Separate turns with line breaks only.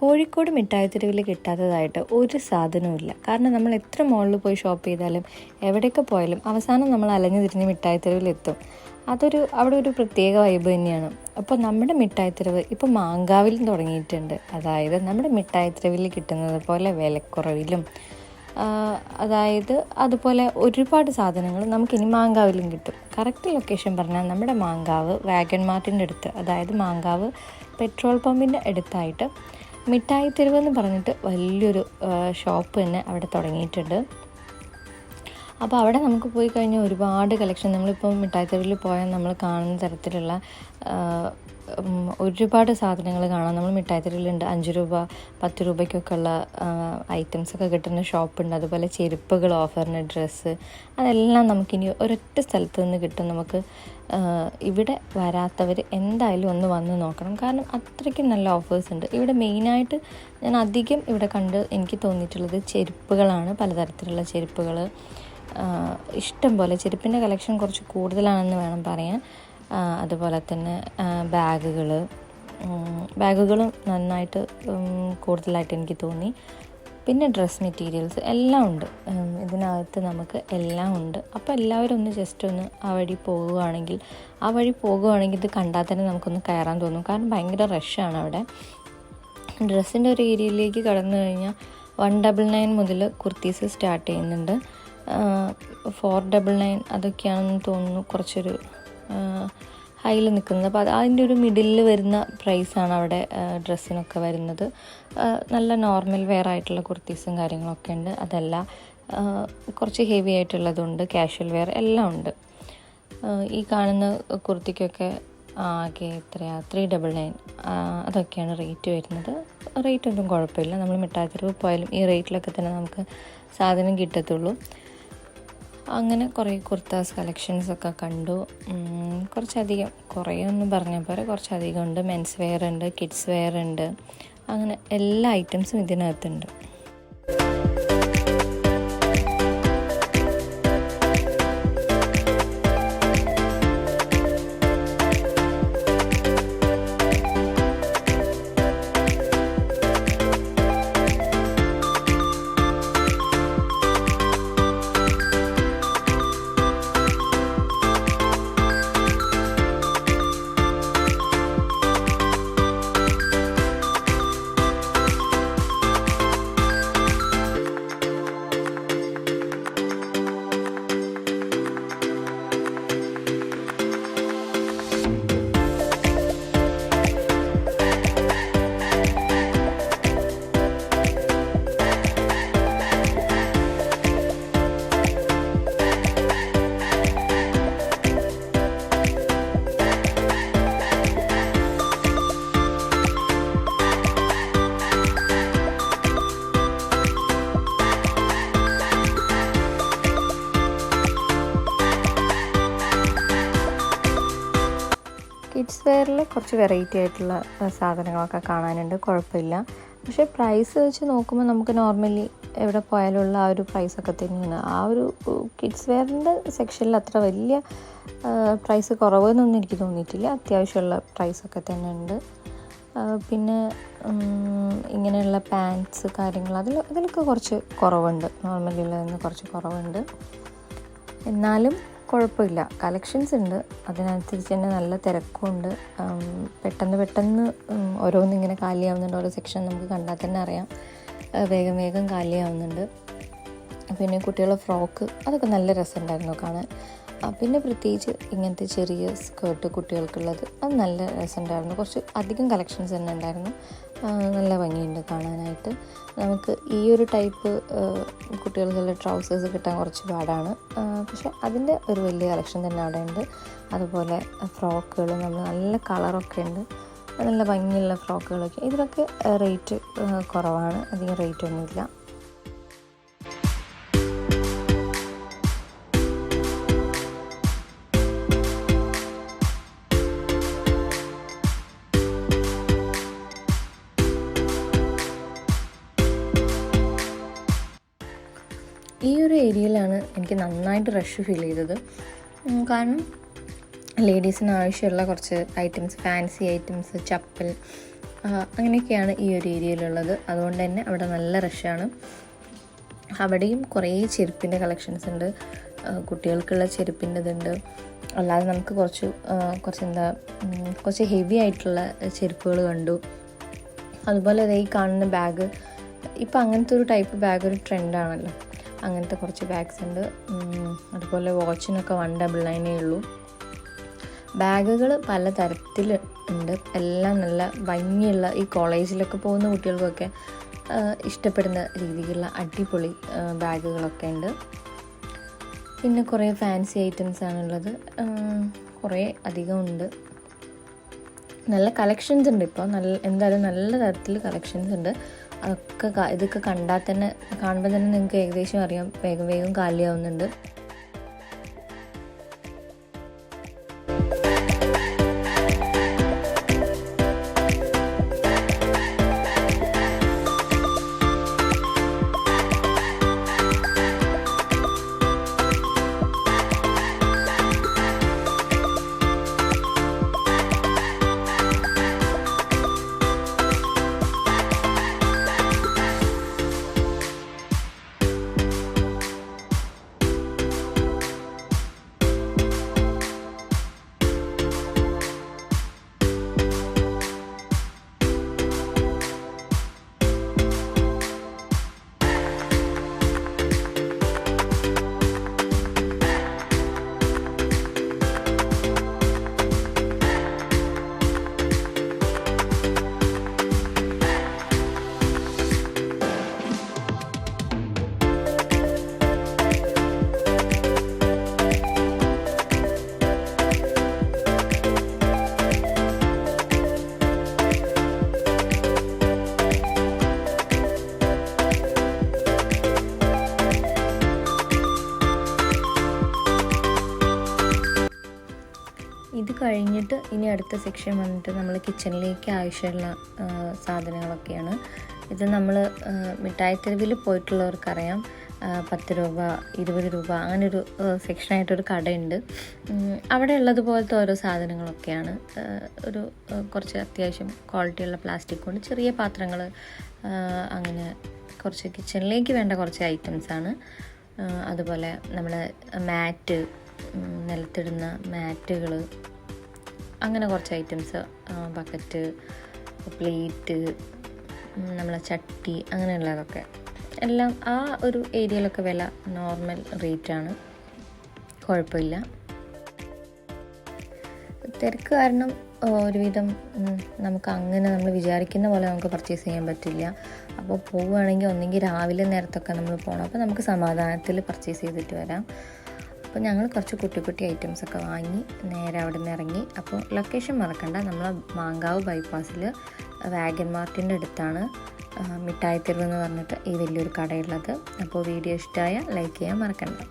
കോഴിക്കോട് മിഠായിത്തെരുവിൽ കിട്ടാത്തതായിട്ട് ഒരു സാധനവുമില്ല. കാരണം നമ്മൾ എത്ര മോളിൽ പോയി ഷോപ്പ് ചെയ്താലും എവിടെയൊക്കെ പോയാലും അവസാനം നമ്മൾ അലഞ്ഞു തിരിഞ്ഞ് മിഠായിത്തെരുവിലെത്തും. അവിടെ ഒരു പ്രത്യേക വൈബ് തന്നെയാണ്. അപ്പോൾ നമ്മുടെ മിഠായിത്തെരുവ് ഇപ്പോൾ മാങ്കാവിലും തുടങ്ങിയിട്ടുണ്ട്. അതായത് നമ്മുടെ മിഠായിത്തെരുവിൽ കിട്ടുന്നത് പോലെ വിലക്കുറവിലും അതുപോലെ ഒരുപാട് സാധനങ്ങൾ നമുക്കിനി മാങ്കാവിലും കിട്ടും. കറക്റ്റ് ലൊക്കേഷൻ പറഞ്ഞാൽ നമ്മുടെ മാങ്കാവ് വാഗൺ മാർട്ടിൻ്റെ അടുത്ത്, അതായത് മാങ്കാവ് പെട്രോൾ പമ്പിൻ്റെ അടുത്തായിട്ട് മിഠായിത്തെരുവ് എന്ന് പറഞ്ഞിട്ട് വലിയൊരു ഷോപ്പ് തന്നെ അവിടെ തുടങ്ങിയിട്ടുണ്ട്. അപ്പോൾ അവിടെ നമുക്ക് പോയി കഴിഞ്ഞാൽ ഒരുപാട് കളക്ഷൻ, നമ്മളിപ്പോൾ മിഠായിത്തെരുവിൽ പോയാൽ നമ്മൾ കാണുന്ന തരത്തിലുള്ള ഒരുപാട് സാധനങ്ങൾ കാണാം. നമ്മൾ മിഠായിത്തെരുവിലുണ്ട് 5 രൂപ 10 രൂപയ്ക്കൊക്കെ ഉള്ള ഐറ്റംസൊക്കെ കിട്ടുന്ന ഷോപ്പുണ്ട്. അതുപോലെ ചെരുപ്പുകൾ, ഓഫറിന് ഡ്രസ്സ്, അതെല്ലാം നമുക്കിനി ഒരൊറ്റ സ്ഥലത്ത് നിന്ന് കിട്ടും. നമുക്ക് ഇവിടെ വരാത്തവർ എന്തായാലും ഒന്ന് വന്ന് നോക്കണം. കാരണം അത്രയ്ക്കും നല്ല ഓഫേഴ്സ് ഉണ്ട് ഇവിടെ. മെയിനായിട്ട് ഞാൻ അധികം ഇവിടെ എനിക്ക് തോന്നിയിട്ടുള്ളത് ചെരുപ്പുകളാണ്. പലതരത്തിലുള്ള ചെരുപ്പുകൾ ഇഷ്ടം പോലെ, ചെരുപ്പിൻ്റെ കളക്ഷൻ കുറച്ച് കൂടുതലാണെന്ന് വേണം പറയാൻ. അതുപോലെ തന്നെ ബാഗുകളും നന്നായിട്ട് കൂടുതലായിട്ട് എനിക്ക് തോന്നി. പിന്നെ ഡ്രസ് മെറ്റീരിയൽസ് എല്ലാം ഉണ്ട് ഇതിനകത്ത്, നമുക്ക് എല്ലാം ഉണ്ട്. അപ്പോൾ എല്ലാവരും ഒന്ന് ജസ്റ്റ് ഒന്ന് ആ വഴി പോകുകയാണെങ്കിൽ ഇത് കണ്ടാൽ തന്നെ നമുക്കൊന്ന് കയറാൻ തോന്നും. കാരണം ഭയങ്കര റഷാണ് അവിടെ. ഡ്രസ്സിൻ്റെ ഒരു ഏരിയയിലേക്ക് കടന്നു കഴിഞ്ഞാൽ 199 മുതൽ കുർത്തീസ് സ്റ്റാർട്ട് ചെയ്യുന്നുണ്ട്. 499 അതൊക്കെയാണെന്ന് തോന്നുന്നു കുറച്ചൊരു ഹൈയിൽ നിൽക്കുന്നത്. അപ്പോൾ അതിൻ്റെ ഒരു മിഡിലിൽ വരുന്ന പ്രൈസാണ് അവിടെ ഡ്രസ്സിനൊക്കെ വരുന്നത്. നല്ല നോർമൽ വെയർ ആയിട്ടുള്ള കുർത്തീസും കാര്യങ്ങളൊക്കെ ഉണ്ട്. അതല്ല കുറച്ച് ഹെവി ആയിട്ടുള്ളതുണ്ട്, കാഷ്വൽ വെയർ എല്ലാം ഉണ്ട്. ഈ കാണുന്ന കുർത്തിക്കൊക്കെ ആകെ 399 അതൊക്കെയാണ് റേറ്റ് വരുന്നത്. റേറ്റ് ഒന്നും കുഴപ്പമില്ല. നമ്മൾ മിഠായിത്തെരുവ് പോയാലും ഈ റേറ്റിലൊക്കെ തന്നെ നമുക്ക് സാധനം കിട്ടത്തുള്ളൂ. അങ്ങനെ കുറേ കുർത്താസ് കളക്ഷൻസൊക്കെ കണ്ടു. കുറച്ചധികം, കുറേയൊന്നും പറഞ്ഞാൽ പോരെ, കുറച്ചധികം ഉണ്ട്. മെൻസ് വെയർ ഉണ്ട്, കിഡ്സ് വെയർ ഉണ്ട്, അങ്ങനെ എല്ലാ ഐറ്റംസും ഇതിനകത്തുണ്ട്. കിഡ്സ് വെയറിൽ കുറച്ച് വെറൈറ്റി ആയിട്ടുള്ള സാധനങ്ങളൊക്കെ കാണാനുണ്ട്, കുഴപ്പമില്ല. പക്ഷേ പ്രൈസ് വെച്ച് നോക്കുമ്പോൾ നമുക്ക് നോർമലി എവിടെ പോയാലുള്ള ആ ഒരു പ്രൈസൊക്കെ തന്നെയാണ്. ആ ഒരു കിഡ്സ് വെയറിൻ്റെ സെക്ഷനിൽ അത്ര വലിയ പ്രൈസ് കുറവെന്നൊന്നും എനിക്ക് തോന്നിയിട്ടില്ല. അത്യാവശ്യമുള്ള പ്രൈസൊക്കെ തന്നെ ഉണ്ട്. പിന്നെ ഇങ്ങനെയുള്ള പാൻറ്റ്സ് കാര്യങ്ങൾ അതിലൊക്കെ കുറച്ച് കുറവുണ്ട്, നോർമലി ഉള്ളതിന് കുറച്ച് കുറവുണ്ട്. എന്നാലും കുഴപ്പമില്ല, കളക്ഷൻസ് ഉണ്ട്. അതിനനുസരിച്ച് തന്നെ നല്ല തിരക്കുണ്ട്. പെട്ടെന്ന് ഓരോന്നിങ്ങനെ കാലിയാവുന്നുണ്ട്. ഓരോ സെക്ഷൻ നമുക്ക് കണ്ടാൽ തന്നെ അറിയാം വേഗം കാലിയാവുന്നുണ്ട്. പിന്നെ കുട്ടികളുടെ ഫ്രോക്ക് അതൊക്കെ നല്ല രസമുണ്ടായിരുന്നു കാണാൻ. പിന്നെ പ്രത്യേകിച്ച് ഇങ്ങനത്തെ ചെറിയ സ്കേർട്ട് കുട്ടികൾക്കുള്ളത് അത് നല്ല രസമുണ്ടായിരുന്നു. കുറച്ച് അധികം കളക്ഷൻസ് തന്നെ ഉണ്ടായിരുന്നു. നല്ല ഭംഗിയുണ്ട് കാണാനായിട്ട്. നമുക്ക് ഈ ഒരു ടൈപ്പ് കുട്ടികൾക്കുള്ള ട്രൗസേഴ്സ് കിട്ടാൻ കുറച്ച് പാടാണ്. പക്ഷെ അതിൻ്റെ ഒരു വലിയ കളക്ഷൻ തന്നെ അവിടെ ഉണ്ട്. അതുപോലെ ഫ്രോക്കുകൾ നല്ല കളറൊക്കെ ഉണ്ട്, നല്ല ഭംഗിയുള്ള ഫ്രോക്കുകളൊക്കെ. ഇതിലൊക്കെ റേറ്റ് കുറവാണ്, അധികം റേറ്റ് ഒന്നുമില്ല. ഈ ഒരു ഏരിയയിലാണ് എനിക്ക് നന്നായിട്ട് റഷ് ഫീൽ ചെയ്തത്. കാരണം ലേഡീസിന് ആവശ്യമുള്ള കുറച്ച് ഐറ്റംസ്, ഫാൻസി ഐറ്റംസ്, ചപ്പൽ, അങ്ങനെയൊക്കെയാണ് ഈ ഒരു ഏരിയയിലുള്ളത്. അതുകൊണ്ട് തന്നെ അവിടെ നല്ല റഷാണ്. അവിടെയും കുറേ ചെരുപ്പിൻ്റെ കളക്ഷൻസ് ഉണ്ട്. കുട്ടികൾക്കുള്ള ചെരുപ്പിൻ്റെതുണ്ട്. അല്ലാതെ നമുക്ക് കുറച്ച് ഹെവി ആയിട്ടുള്ള ചെരുപ്പുകൾ കണ്ടു. അതുപോലെ ഈ കാണുന്ന ബാഗ്, ഇപ്പം അങ്ങനത്തെ ഒരു ടൈപ്പ് ബാഗ് ഒരു ട്രെൻഡാണല്ലോ. അങ്ങനത്തെ കുറച്ച് ബാഗ്സ് ഉണ്ട്. അതുപോലെ വാച്ചിനൊക്കെ 199 ഉള്ളൂ. ബാഗുകൾ പല തരത്തിൽ ഉണ്ട്. എല്ലാം നല്ല ഭംഗിയുള്ള, ഈ കോളേജിലൊക്കെ പോകുന്ന കുട്ടികൾക്കൊക്കെ ഇഷ്ടപ്പെടുന്ന രീതിയിലുള്ള അടിപൊളി ബാഗുകളൊക്കെ ഉണ്ട്. പിന്നെ കുറേ ഫാൻസി ഐറ്റംസ് ആണുള്ളത്. കുറേ അധികം ഉണ്ട്. നല്ല കളക്ഷൻസ് ഉണ്ട് ഇപ്പോൾ. എന്തായാലും നല്ല തരത്തിൽ കളക്ഷൻസ് ഉണ്ട്. ഇതൊക്കെ കാണുമ്പോൾ തന്നെ നിങ്ങൾക്ക് ഏകദേശം അറിയാം വേഗം കാലിയാവുന്നുണ്ട്. ഇത് കഴിഞ്ഞിട്ട് ഇനി അടുത്ത സെക്ഷൻ വന്നിട്ട് നമ്മൾ കിച്ചണിലേക്ക് ആവശ്യമുള്ള സാധനങ്ങളൊക്കെയാണ്. ഇത് നമ്മൾ മിഠായിത്തെരുവിൽ പോയിട്ടുള്ളവർക്കറിയാം. 10 രൂപ 20 രൂപ അങ്ങനൊരു സെക്ഷനായിട്ടൊരു കടയുണ്ട്. അവിടെ ഉള്ളതുപോലത്തെ ഓരോ സാധനങ്ങളൊക്കെയാണ്. കുറച്ച് അത്യാവശ്യം ക്വാളിറ്റിയുള്ള പ്ലാസ്റ്റിക് കൊണ്ട് ചെറിയ പാത്രങ്ങൾ, അങ്ങനെ കുറച്ച് കിച്ചണിലേക്ക് വേണ്ട കുറച്ച് ഐറ്റംസാണ്. അതുപോലെ നമ്മൾ മാറ്റ്, നിലത്തിടുന്ന മാറ്റുകൾ, അങ്ങനെ കുറച്ച് ഐറ്റംസ്, ബക്കറ്റ്, പ്ലേറ്റ്, നമ്മളെ ചട്ടി, അങ്ങനെയുള്ളതൊക്കെ എല്ലാം ആ ഒരു ഏരിയയിലൊക്കെ വില നോർമൽ റേറ്റാണ്, കുഴപ്പമില്ല. തിരക്ക് കാരണം ഒരുവിധം നമ്മൾ വിചാരിക്കുന്ന പോലെ നമുക്ക് പർച്ചേസ് ചെയ്യാൻ പറ്റില്ല. അപ്പോൾ പോവുകയാണെങ്കിൽ ഒന്നെങ്കിൽ രാവിലെ നേരത്തൊക്കെ നമ്മൾ പോകണം. അപ്പോൾ നമുക്ക് സമാധാനത്തിൽ പർച്ചേസ് ചെയ്തിട്ട് വരാം. അപ്പോൾ ഞങ്ങൾ കുറച്ച് കുട്ടി ഐറ്റംസൊക്കെ വാങ്ങി നേരെ അവിടെ നിന്ന് ഇറങ്ങി. അപ്പോൾ ലൊക്കേഷൻ മറക്കണ്ട, നമ്മൾ മാങ്കാവ് ബൈപ്പാസിൽ വാഗൻ മാർട്ടിൻ്റെ അടുത്താണ് മിഠായിത്തെരുവ് എന്ന് പറഞ്ഞിട്ട് ഈ വലിയൊരു കടയുള്ളത്. അപ്പോൾ വീഡിയോ ഇഷ്ടമായ ലൈക്ക് ചെയ്യാൻ മറക്കണ്ട.